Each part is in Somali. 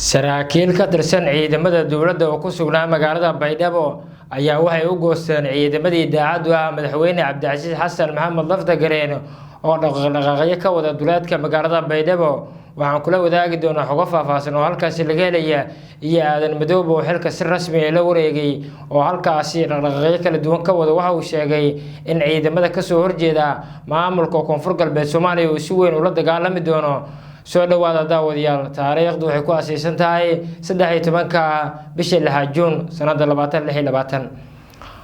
saraakiil ka tirsan ciidamada dowladda oo ku sugnaa magaalada Baydhabo ayaa waxay u goosteen ciidamadii daacad ah madaxweyne Cabdicasiis Xasan Maxamed Laftagareen oo dhaqdhaqaaqyo ka wada duleedka magaalada Baydhabo. waxaan kula wadaagi doonaa xogo faahfaahsan oo halkaasi laga helaya iyo aadan madoob oo xilka si rasmi ah la wareegay oo halkaasi dhaqdhaqaaqyo kala duwan ka wada. waxa uu sheegay in ciidamada ka soo horjeeda maamulka Koonfur Galbeed Soomaaliya uu si weyn ula dagaalami doono. soo dhawaada daawadayaal, taariikhdu waxay ku aasaysan tahay 13 bisha Juun sanada 2026.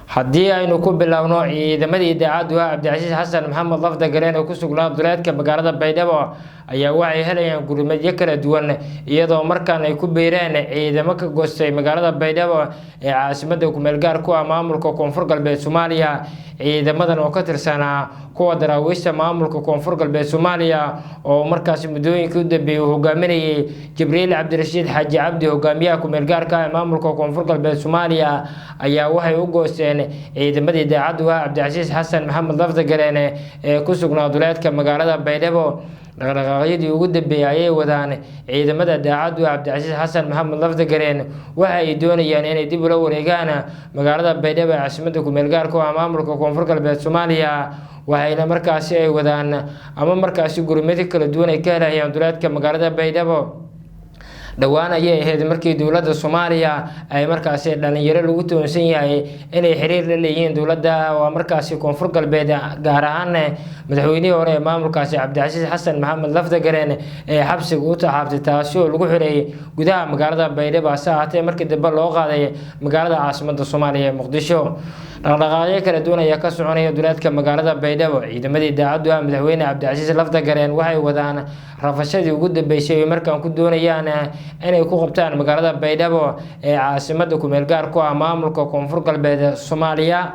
haddii aynu ku bilaabno ciidamadii daacad ah Cabdicasiis Xasan Maxamed Laftagareen oo ku sugnaa duleedka magaalada Baydhabo ayaa waxay helayaan gurmadyo kala duwan iyadoo markaan ay ku beereen ciidamo ka goostay magaalada Baydhabo ee caasimadda ku meel gaar ku ah maamulka Koonfur Galbeed Soomaaliya. ciidamadan oo ka tirsanaa kuwa daraawiishta maamulka Koonfur Galbeed Soomaaliya oo markaas muddooyinkii u dambeeyay hogaaminayay Jibriil Cabdirashiid Xaaji Cabdi, hogaamiyaha ku meel gaarka ah maamulka Koonfur Galbeed Soomaaliya, ayaa waxay u goosteen ciidamadii daacad ah Cabdicasiis Xasan Maxamed Laftagareen ee ku sugnaa duleedka magaalada Baydhabo. dhaqdhaqaaqyadii ugu dambeeyay ayay wadaan ciidamada daacad ah Cabdicasiis Xasan Maxamed Laftagareen waxa ay doonayaan inay dib ula wareegaan magaalada Baydhabo ee caasimadda ku meel gaarka ah maamulka Koonfur Galbeed Soomaaliya. waxayna markaasi ay wadaan ama markaasi gurmadyo kala duwan ay ka helayaan duleedka magaalada Baydhabo. dhawaan ayay ahayd markii dowladda Soomaaliya ay markaasi dhalinyaro lagu toonsan yahay inay xiriir la leeyihiin dowladda oo markaasi Koonfur Galbeed, gaar ahaan madaxweynihii hore ee maamulkaasi Cabdicasiis Xasan Maxamed Laftagareen ee xabsiga u taxaabtay, taasi oo lagu xiray gudaha magaalada Baydhabo saacadii markii dambe loo qaaday magaalada caasimadda Soomaaliya ee Muqdisho. dhaqdhaqaaqyo kala duwan ayaa ka soconaya duleedka magaalada Baydhabo. ciidamadii daacad ah madaxweyne Cabdicasiis Laftagareen waxay wadaan rafashadii ugu dambeysay markaan ku doonayaan inay ku qabtaan magaalada Baydhabo ee caasimadda ku meel gaar ku ah maamulka Koonfur Galbeed Soomaaliya.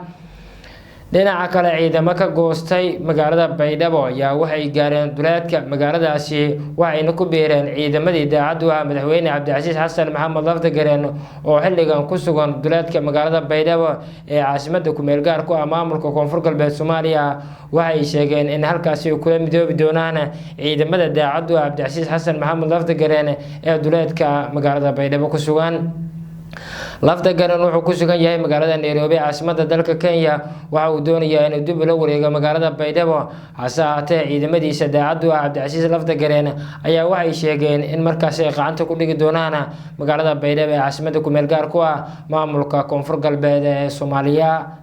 dhinaca kale, ciidamo ka goostay magaalada Baydhabo ayaa waxay gaareen duleedka magaaladaasi waxayna ku beereen ciidamadii daacad ah madaxweyne Cabdicasiis Xasan Maxamed Laftagareen oo xilligan ku sugan duleedka magaalada Baydhabo ee caasimadda ku meel gaar ku ah maamulka Koonfur Galbeed Soomaaliya. waxay sheegeen in halkaasi ay kula midoobi doonaan ciidamada daacad ah Cabdicasiis Xasan Maxamed Laftagareen ee duleedka magaalada Baydhabo ku sugan. Laftagareen wuxuu ku sugan yahay magaalada Nairobi caasimadda dalka Kenya. waxa uu doonayaa inuu dib ula wareego magaalada Baydhabo, hase ahaatee ciidamadiisa daacad ah Cabdicasiis Laftagareen ayaa waxay sheegeen in markaas ay gacanta ku dhigi doonaan magaalada Baydhabo ee caasimadda ku meel gaar ku ah maamulka Koonfur Galbeed ee Soomaaliya.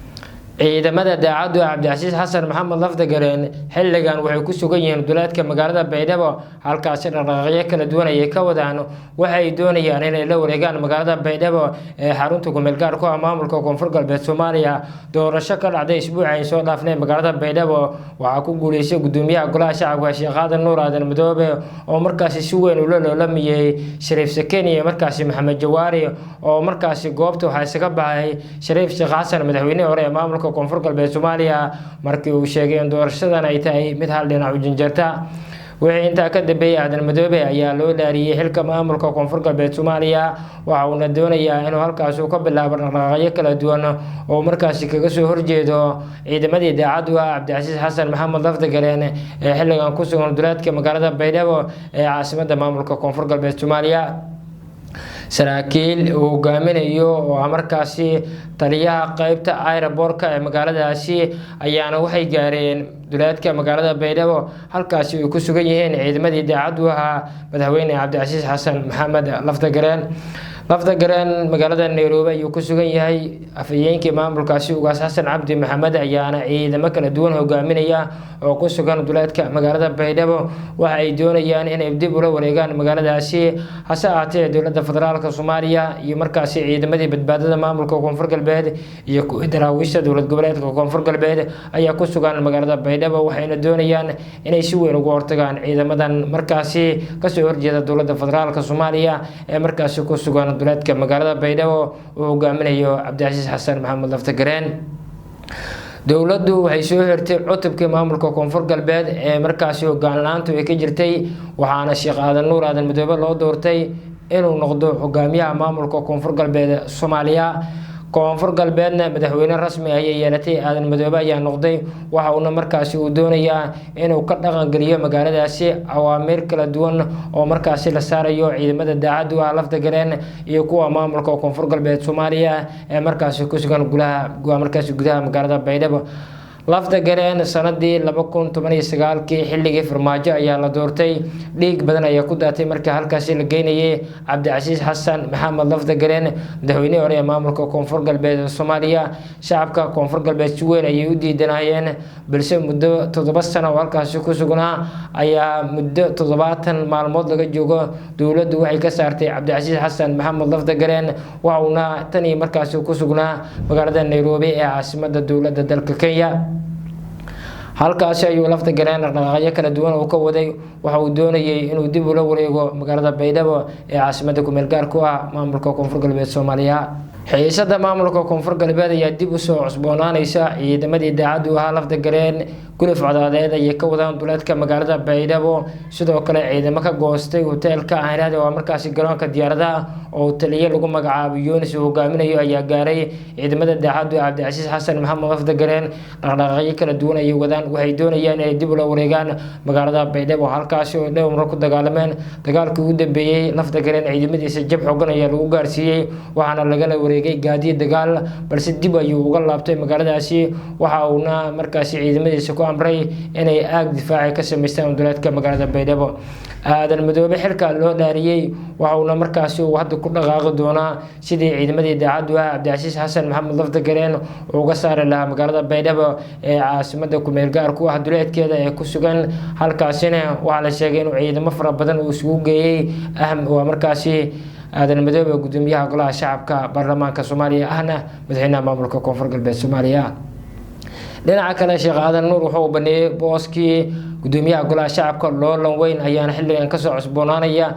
ciidamada daacad ah Cabdicasiis Xasan Maxamed Laftagareen xilligan waxay ku sugan yihiin duleedka magaalada Baydhabo, halkaasi dhaqdhaqaaqyo kala duwan ay ka wadaan. waxay doonayaan inay la wareegaan magaalada Baydhabo ee xarunta ku meel gaar ku ah maamulka Koonfur Galbeed Soomaaliya. doorasho ka dhacday isbuucii soo dhaafnay magaalada Baydhabo waxaa ku guuleystay gudoomiyaha golaha shacabka Sheekh Aadan Nuur Aadan Madoobe oo markaasi si weyn ula loolamiyay Shariif Sakeen iyo markaasi Maxamed Jawaari oo markaasi goobta waxa isaga baxay Shariif Sheekh Xasan, madaxweynihii hore ee maamulka Koonfur Galbeed Soomaaliya, markii uu sheegay in doorashadan ay tahay mid hal dhinac u janjeerta. wixii intaa ka dambeeyay Aadan Madoobe ayaa loo dhaariyay xilka maamulka Koonfur Galbeed Soomaaliya. waxa uu doonayaa inuu halkaas ka bilaabo dhaqdhaqaaqyo kala duwan oo markaasi kaga soo horjeedo ciidamadii daacad ah Cabdicasiis Xasan Maxamed Laftagareen ee xilligan ku sugan duleedka magaalada Baydhabo ee caasimadda maamulka Koonfur Galbeed Soomaaliya. saraakiil uu hogaaminayo oo markaasi taliyaha qaybta aeroboortka ee magaaladaasi ayaana waxay gaareen duleedka magaalada Baydhabo, halkaasi ay ku sugan yihiin ciidamadii daacad ah madaxweyne Cabdicasiis Xasan Maxamed Laftagareen. magaalada Nairobi ayuu ku sugan yahay. afhayeenkii maamulkaasi ugaas Xasan Cabdi Maxamed ayaana ciidamo kala duwan hogaaminaya oo ku sugan duleedka magaalada Baydhabo. waxa ay doonayaan inay dib ula wareegaan magaaladaasi, hase ahaatee dowladda federaalka Soomaaliya iyo markaasi ciidamadii badbaadada maamulka Koonfur Galbeed iyo kuwa daraawiishta dowlad goboleedka Koonfur Galbeed ayaa ku sugan magaalada Baydhabo, waxayna doonayaan inay si weyn uga hortagaan ciidamadan markaasi ka soo horjeeda dowladda federaalka Soomaaliya ee markaasi ku sugan duleedka magaalada Baydhabo uu hogaaminayo Cabdicasiis Xasan Maxamed Laftagareen. dowladdu waxay soo xirtay cutubkii maamulka Koonfur Galbeed ee markaasi hoggaan la'aantu ay ka jirtay, waxaana Sheekh Aadan Nuur Aadan Madoobe loo doortay inuu noqdo hogaamiyaha maamulka Koonfur Galbeed Soomaaliya. koonfur galbeedna madaxweyne rasmi ayay yeelatay. Aadan Madoobe ayaa noqday waxa uuna markaasi uu doonayaa inuu ka dhaqan geliyo magaaladaasi awaamiir kala duwan oo markaasi la saarayo ciidamada daacad u ah Laftagareen iyo kuwa maamulka koonfur galbeed Soomaaliya ee markaasi ku sugan gudaha magaalada Baydhabo. Laftagareen sanadii 2019 xilligii farmaajo ayaa la doortay. Dhiig badan ayaa ku daatay markii halkaasi la geynayay Cabdicasiis Xasan Maxamed Laftagareen, madaxweynihii hore ee maamulka koonfur galbeed Soomaaliya. Shacabka koonfur galbeed si weyn ayay u diidanayeen, balse muddo 7 sano oo halkaasi ku sugnaa ayaa muddo 70 maalmood laga joogo dowladdu waxay ka saartay Cabdicasiis Xasan Maxamed Laftagareen waxa uuna tan iyo markaasi ku sugnaa magaalada Nairobi ee caasimadda dowladda dalka Kenya. halkaasi ayuu Laftagareen dhaqdhaqaaqyo kala duwan oo ka waday. waxa uu doonayay inuu dib ula wareego magaalada Baydhabo ee caasimadda ku meel gaarka u ah maamulka koonfur galbeed Soomaaliya. xiisada maamulka koonfur galbeed ayaa dib u soo cusboonaanaysa. ciidamadii daacad u ahaa Laftagareen guluf codaadeed ayay ka wadaan duleedka magaalada Baydhabo. sidoo kale ciidamo ka goostay hoteelka Ahraad oo markaasi garoonka diyaaradaha oo taliye lagu magacaabo Yunis uu hogaaminayo ayaa gaaray. ciidamada daacad u ah Cabdicasiis Xasan Maxamed Laftagareen dhaqdhaqaaqyo kala duwan ayay wadaan. waxay doonayaan inay dib ula wareegaan magaalada Baydhabo halkaasi oo dhowr mar ku dagaalameen. dagaalkii ugu dambeeyay Laftagareen ciidamadiisa jab xooggan ayaa lagu gaarsiiyay waxaana lagala wareegay gaadiid dagaal, balse dib ayuu uga laabtay magaaladaasi. waxa uuna markaasi ciidamadiisa ku amray inay aag difaac ka sameystaan duleedka magaalada Baydhabo. Aadan Madoobe xilka loo dhaariyay waxa uuna markaasi uu hadda ku dhaqaaqi doonaa sidii ciidamadii daacad u ah Cabdicasiis Xasan Maxamed Laftagareen uga saari lahaa magaalada Baydhabo ee caasimadda ku meel gaarka u ah duleedkeeda ee ku sugan. halkaasina waxaa la sheegay inuu ciidamo fara badan uu isugu geeyay waa markaasi Aadan Madoobe gudoomiyaha golaha shacabka baarlamaanka Soomaaliya ahna madaxweynaha maamulka koonfur galbeed Soomaaliya. dhinaca kale Sheekh Aadan Nuur wuxuu baneeyay booskii gudoomiyaha golaha shacabka loolan weyn ayaana xilligan ka soo cusboonaanaya.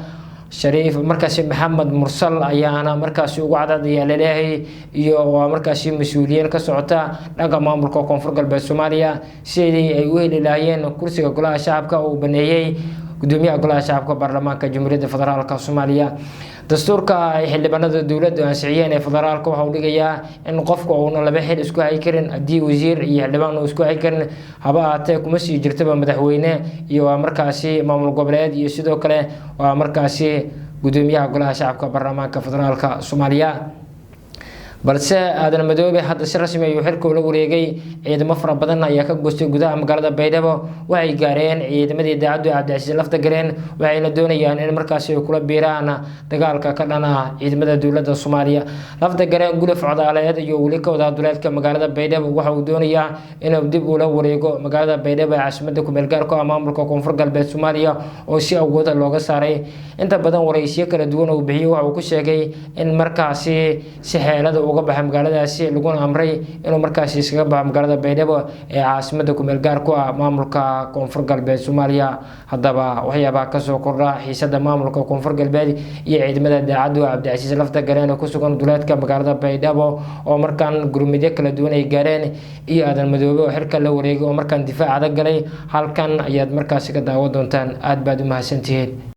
Shariif markaasi Maxamed Mursal ayaana markaasi ugu cadadaya leeyahay iyo waa markaasi mas'uuliyiin ka socota dhanka maamulka koonfur galbeed Soomaaliya sidii ay u heli lahaayeen kursiga golaha shacabka uu baneeyay gudoomiyaha golaha shacabka baarlamaanka Jamhuuriyadda Federaalka Soomaaliya. dastuurka ay xildhibaanada dowladda ansixiyeen ee federaalka waxa uu dhigayaa in qofku uuna laba xil isku hay karin haddii wasiir iyo xildhibaan uu isku hay karin haba ahaatee kuma sii jirtaba madaxweyne iyo waa markaasi maamul goboleed iyo sidoo kale waa markaasi gudoomiyaha golaha shacabka baarlamaanka federaalka Soomaaliya. balse Aadan Madoobe hadda si rasmi ah ayuu xilka ula wareegay. ciidamo fara badan ayaa ka goostay gudaha magaalada Baydhabo. waxay gaareen ciidamadii daacad u ah Cabdicasiis Laftagareen waxayna doonayaan in markaasi ay kula biiraan dagaalka ka dhan ah ciidamada dowladda Soomaaliya. Laftagareen guluf codaadeed iyo weli ka wada duleedka magaalada Baydhabo waxa uu doonayaa inuu dib ula wareego magaalada Baydhabo ee caasimadda ku meel gaarka ah maamulka koonfur galbeed Soomaaliya oo si awood ah looga saaray. inta badan waraysiyo kala duwan oo bixiyay waxa uu ku sheegay in markaasi si xeelad uga baxay magaaladaasi laguna amray inuu markaasi iskaga baxo magaalada Baydhabo ee caasimadda ku meel gaarka ah maamulka koonfur galbeed Soomaaliya. haddaba waxyaabaha ka soo kordha xiisada maamulka koonfur galbeed iyo ciidamada daacad u ah Cabdicasiis Laftagareen oo ku sugan duleedka magaalada Baydhabo oo markaan gurmudyo kala duwan ay gaareen iyo Aadan Madoobe oo xilka la wareegay oo markaan difaac adag galay. halkan ayaad markaasi ka daawan doontaan. aad baad u mahadsantihiin.